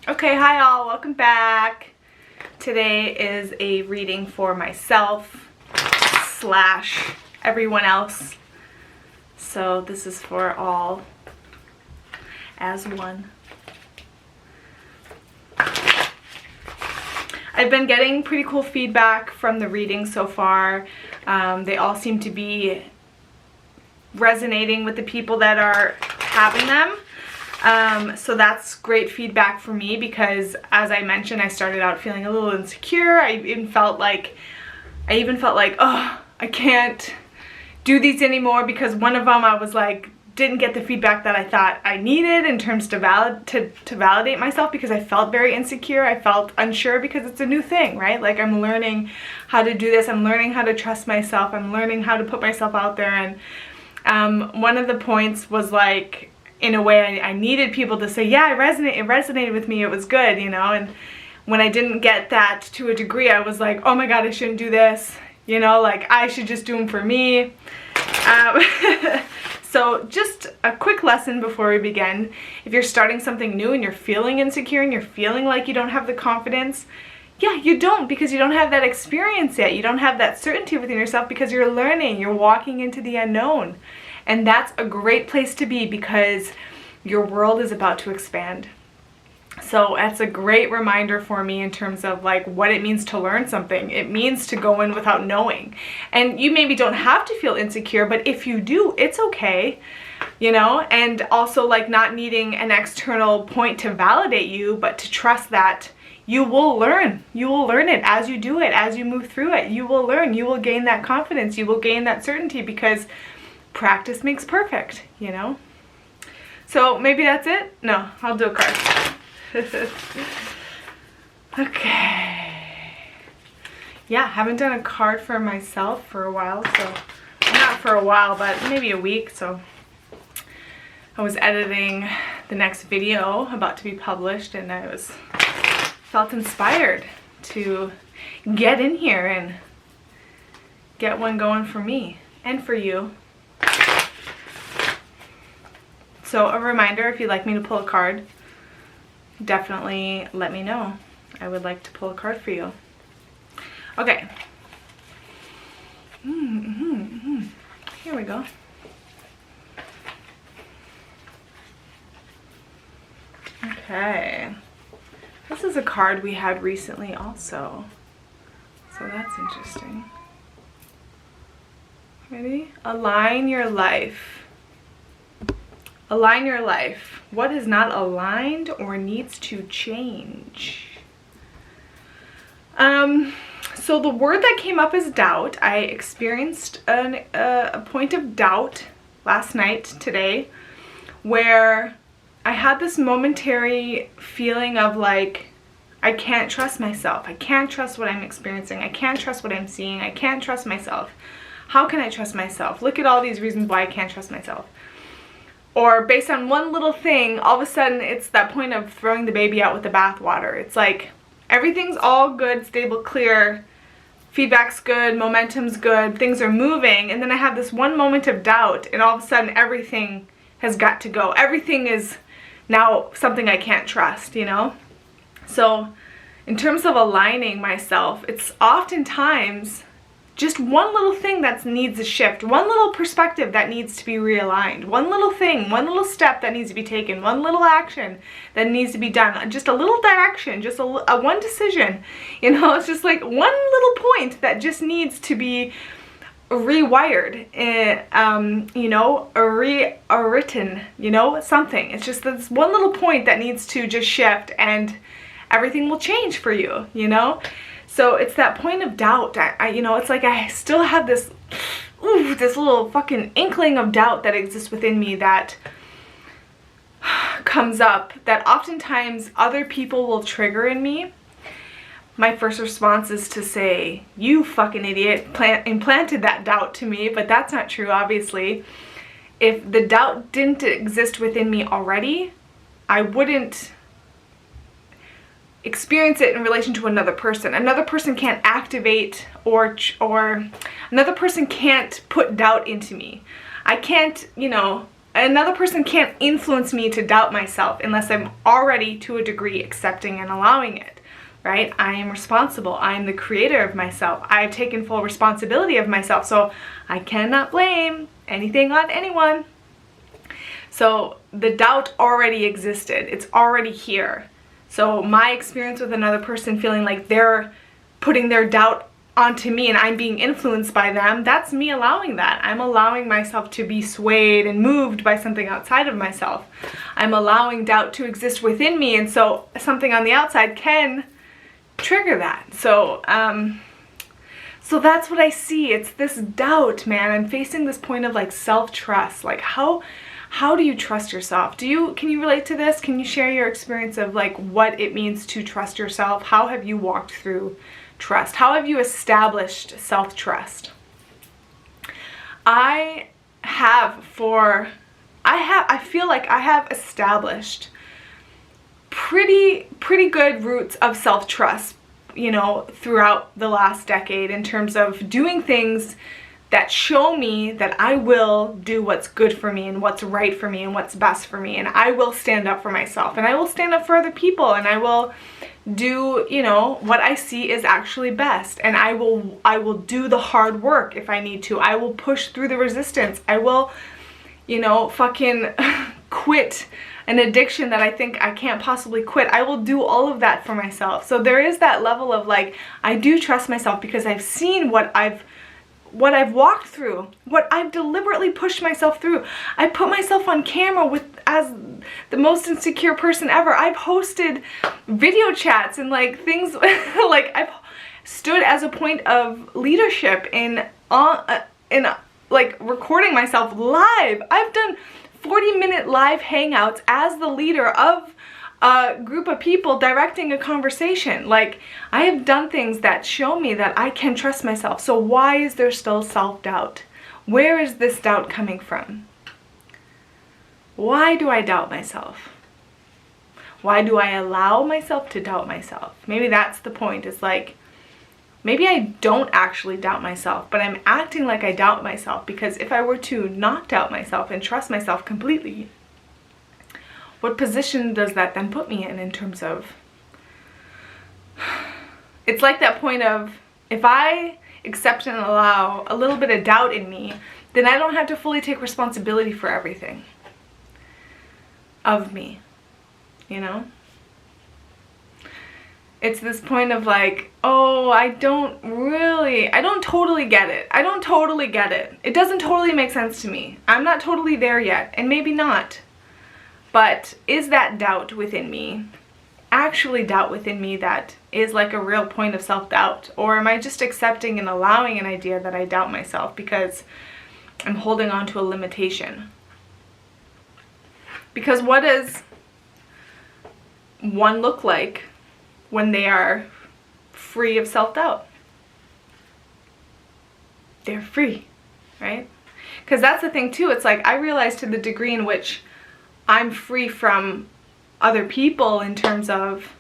Okay, hi all, welcome back. Today is a reading for myself / everyone else. So this is for all as one. I've been getting pretty cool feedback from the reading so far. They all seem to be resonating with the people that are having them. So that's great feedback for me because, as I mentioned, I started out feeling a little insecure. I even felt like, oh, I can't do these anymore, because one of them I was like, didn't get the feedback that I thought I needed in terms to validate myself, because I felt very insecure. I felt unsure because it's a new thing, right? Like, I'm learning how to do this. I'm learning how to trust myself. I'm learning how to put myself out there. And one of the points was like, in a way, I needed people to say, yeah, it resonated with me, it was good, you know. And when I didn't get that to a degree, I was like, oh my god, I shouldn't do this, you know, like I should just do them for me. So just a quick lesson before we begin. If you're starting something new and you're feeling insecure and you're feeling like you don't have the confidence, yeah, you don't, because you don't have that experience yet. You don't have that certainty within yourself because you're learning, you're walking into the unknown. And that's a great place to be, because your world is about to expand. So that's a great reminder for me in terms of like what it means to learn something. It means to go in without knowing. And you maybe don't have to feel insecure, but if you do, it's okay, you know? And also like not needing an external point to validate you, but to trust that you will learn. You will learn it as you do it, as you move through it. You will learn. You will gain that confidence. You will gain that certainty, because practice makes perfect, you know? So maybe that's it? No, I'll do a card. Okay. Yeah, haven't done a card for myself for a while, so not for a while, but maybe a week. So I was editing the next video about to be published, and I felt inspired to get in here and get one going for me and for you. So a reminder, if you'd like me to pull a card, definitely let me know. I would like to pull a card for you. Okay. Here we go. Okay. This is a card we had recently also. So that's interesting. Ready? Align your life. Align your life. What is not aligned or needs to change? So the word that came up is doubt. I experienced a point of doubt last night, today, where I had this momentary feeling of like, I can't trust myself. I can't trust what I'm experiencing. I can't trust what I'm seeing. I can't trust myself. How can I trust myself? Look at all these reasons why I can't trust myself. Or based on one little thing, all of a sudden it's that point of throwing the baby out with the bathwater. It's like everything's all good, stable, clear, feedback's good, momentum's good, things are moving, and then I have this one moment of doubt, and all of a sudden everything has got to go. Everything is now something I can't trust, you know? So in terms of aligning myself, it's oftentimes just one little thing that needs a shift, one little perspective that needs to be realigned, one little thing, one little step that needs to be taken, one little action that needs to be done, just a little direction, just a one decision, you know? It's just like one little point that just needs to be rewired, you know, written, you know, something. It's just this one little point that needs to just shift, and everything will change for you, you know? So it's that point of doubt. You know, it's like I still have this little fucking inkling of doubt that exists within me that comes up, that oftentimes other people will trigger in me. My first response is to say, you fucking idiot implanted that doubt to me, but that's not true, obviously. If the doubt didn't exist within me already, I wouldn't experience it in relation to another person. Another person can't activate or another person can't put doubt into me. I can't, you know, another person can't influence me to doubt myself unless I'm already to a degree accepting and allowing it, right? I am responsible. I am the creator of myself. I have taken full responsibility of myself, so I cannot blame anything on anyone. So the doubt already existed. It's already here. So my experience with another person feeling like they're putting their doubt onto me and I'm being influenced by them, that's me allowing that. I'm allowing myself to be swayed and moved by something outside of myself. I'm allowing doubt to exist within me, and so something on the outside can trigger that. So that's what I see. It's this doubt, man. I'm facing this point of like self-trust. Like how do you trust yourself? Can you relate to this? Can you share your experience of like what it means to trust yourself? How have you walked through trust? How have you established self-trust? I feel like I have established pretty good roots of self-trust, throughout the last decade, in terms of doing things that show me that I will do what's good for me and what's right for me and what's best for me, and I will stand up for myself and I will stand up for other people and I will do, what I see is actually best, and I will do the hard work if I need to. I will push through the resistance. I will, fucking quit an addiction that I think I can't possibly quit. I will do all of that for myself. So there is that level of like, I do trust myself because I've seen what I've walked through, what I've deliberately pushed myself through. I put myself on camera as the most insecure person ever. I've hosted video chats and like things like I've stood as a point of leadership in like recording myself live. I've done 40-minute live hangouts as the leader of a group of people directing a conversation. Like, I have done things that show me that I can trust myself. So why is there still self-doubt? Where is this doubt coming from? Why do I doubt myself? Why do I allow myself to doubt myself? Maybe that's the point. It's like, maybe I don't actually doubt myself, but I'm acting like I doubt myself, because if I were to not doubt myself and trust myself completely, what position does that then put me in terms of, it's like that point of, if I accept and allow a little bit of doubt in me, then I don't have to fully take responsibility for everything of me, It's this point of like, oh, I don't totally get it. I don't totally get it. It doesn't totally make sense to me. I'm not totally there yet, and maybe not. But is that doubt within me actually doubt within me that is like a real point of self-doubt? Or am I just accepting and allowing an idea that I doubt myself because I'm holding on to a limitation? Because what does one look like when they are free of self-doubt? They're free, right? Because that's the thing too. It's like, I realize to the degree in which I'm free from other people in terms of,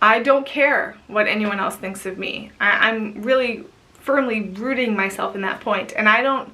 I don't care what anyone else thinks of me. I'm really firmly rooting myself in that point, and I don't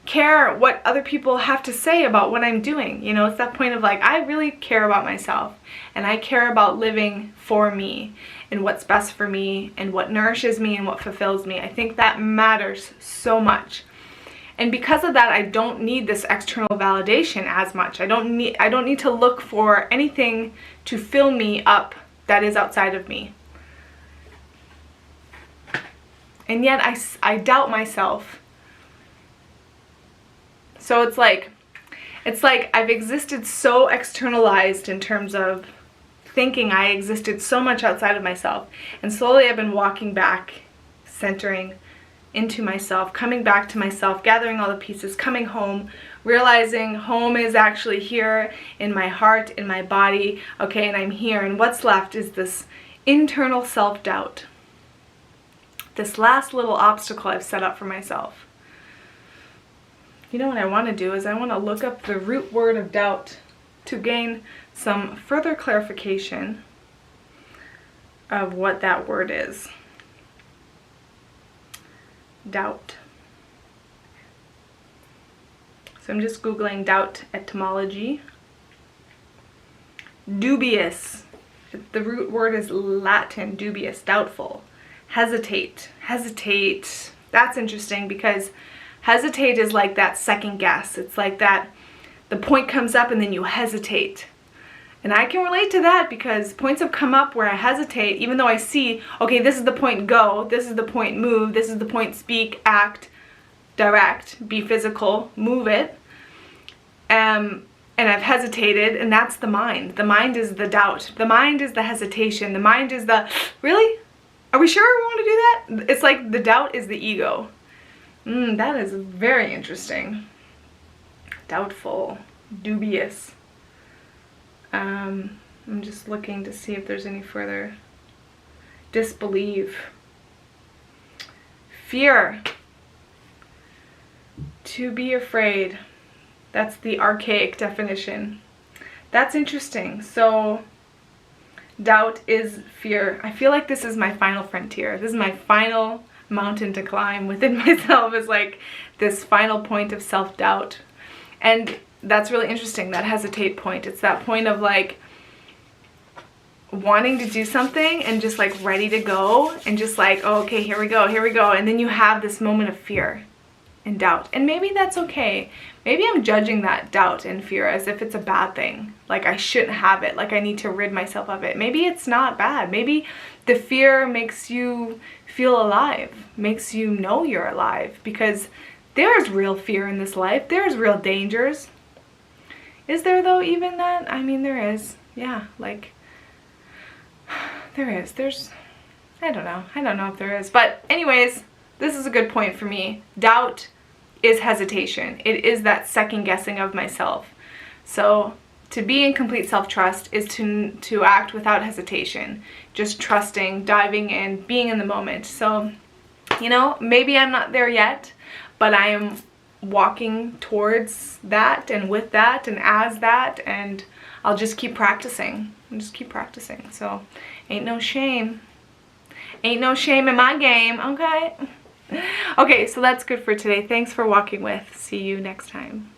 care what other people have to say about what I'm doing. It's that point of like, I really care about myself, and I care about living for me and what's best for me and what nourishes me and what fulfills me. I think that matters so much. And because of that, I don't need this external validation as much. I don't need to look for anything to fill me up that is outside of me. And yet I doubt myself. So it's like I've existed so externalized in terms of thinking I existed so much outside of myself. And slowly I've been walking back, centering into myself, coming back to myself, gathering all the pieces, coming home, realizing home is actually here in my heart, in my body, okay, and I'm here, and what's left is this internal self-doubt, this last little obstacle I've set up for myself. What I want to do is I want to look up the root word of doubt to gain some further clarification of what that word is. Doubt. So I'm just Googling doubt etymology. Dubious. The root word is Latin, dubious, doubtful. Hesitate. Hesitate. That's interesting because hesitate is like that second guess. It's like that the point comes up and then you hesitate. And I can relate to that because points have come up where I hesitate, even though I see, okay, this is the point go, this is the point move, this is the point speak, act, direct, be physical, move it. And I've hesitated, and that's the mind. The mind is the doubt. The mind is the hesitation. The mind is the, really? Are we sure we want to do that? It's like the doubt is the ego. That is very interesting. Doubtful, dubious. I'm just looking to see if there's any further. Disbelieve. Fear. To be afraid. That's the archaic definition. That's interesting. So, doubt is fear. I feel like this is my final frontier. This is my final mountain to climb within myself, is like this final point of self-doubt. And that's really interesting, that hesitate point. It's that point of like wanting to do something and just like ready to go and just like, oh, okay, here we go. And then you have this moment of fear and doubt. And maybe that's okay. Maybe I'm judging that doubt and fear as if it's a bad thing. Like I shouldn't have it. Like I need to rid myself of it. Maybe it's not bad. Maybe the fear makes you feel alive, makes you know you're alive, because there's real fear in this life. There's real dangers. Is there though even that? I mean, there is. Yeah, like there is. I don't know. I don't know if there is. But anyways, this is a good point for me. Doubt is hesitation. It is that second guessing of myself. So to be in complete self-trust is to act without hesitation, just trusting, diving in, being in the moment. So, you know, maybe I'm not there yet, but I am walking towards that and with that and as that, and I'll just keep practicing. So ain't no shame. Ain't no shame in my game, okay? Okay, so that's good for today. Thanks for walking with. See you next time.